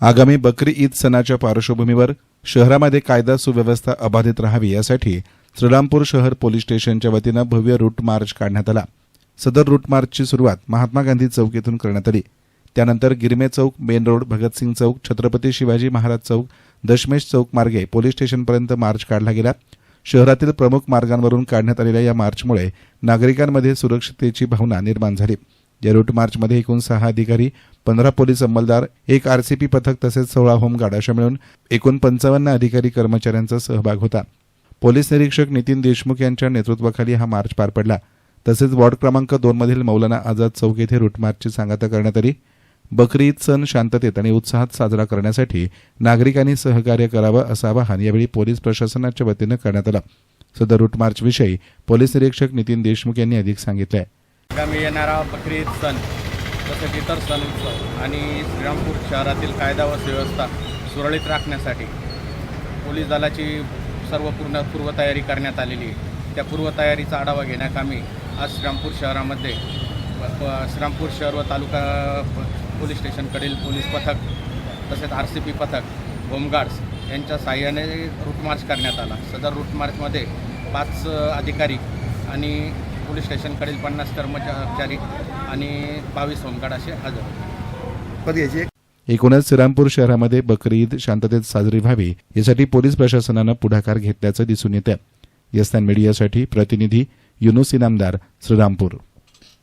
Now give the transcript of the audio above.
आगामी बकरी ईद सणाच्या पार्श्वभूमीवर शहरामध्ये कायदा सुव्यवस्था अबाधित राहावी यासाठी श्रीरामपूर शहर पोलीस स्टेशनच्या वतीनं भव्य रूट मार्च काढण्यात आला। सदर रूट मार्चची सुरुवात महात्मा गांधी चौक येथून करण्यात आली। त्यानंतर गिरमे चौक, मेन रोड, भगतसिंग चौक, छत्रपती शिवाजी महाराज चौक, दशमेश चौक मार्गे पोलीस स्टेशनपर्यंत मार्च काढला गेला। शहरातील प्रमुख मार्गांवरून काढण्यात आलेल्या या मार्चमुळे नागरिकांमध्ये सुरक्षिततेची भावना निर्माण झाली। या रूट मार्चमध्ये एकूण 6 अधिकारी, 15 पोलीस अंमलदार, 1 आरसीपी पथक तसेच 16 होमगार्ड अशा मिळून एकूण 55 अधिकारी कर्मचाऱ्यांचा सहभाग होता। पोलीस निरीक्षक नितीन देशमुख यांच्या नेतृत्वाखाली हा मार्च पार पडला। तसेच वॉर्ड क्रमांक 2 मधील मौलाना आझाद चौक येथे रूट मार्चची सांगता करण्यात आली। बकरी ईद सण शांततेत आणि उत्साहात साजरा करण्यासाठी नागरिकांनी सहकार्य करावं असं आवाहन यावेळी पोलीस प्रशासनाच्या वतीनं करण्यात आलं। सदर रूट मार्च विषयी पोलीस निरीक्षक नितीन देशमुख यांनी अधिक सांगितलं आहे। आगामी येणारा बकरी ईद सण तसेच इतर सण उत्सव आणि श्रीरामपूर शहरातील कायदा व सुव्यवस्था सुरळीत राखण्यासाठी पोलीस दलाची सर्व पूर्वतयारी करण्यात आलेली आहे। त्या पूर्वतयारीचा आढावा घेण्याकामी आज श्रीरामपूर शहरामध्ये श्रीरामपूर शहर व तालुका पोलीस स्टेशनकडील पोलीस पथक तसेच आरसीपी पथक, होमगार्ड्स यांच्या साहाय्याने रूट मार्च करण्यात आला। सदर रूट मार्चमध्ये 5 अधिकारी आणि पोलीस स्टेशनकडील 50 कर्मचारी आणि 22 होमगार्ड असे हजर होते। एकूणच श्रीरामपूर शहरामध्ये बकरी ईद शांततेत साजरी व्हावी यासाठी पोलीस प्रशासनानं पुढाकार घेतल्याचं दिसून येतं। यस्तान मीडियासाठी प्रतिनिधी युनुस इनामदार, श्रीरामपूर।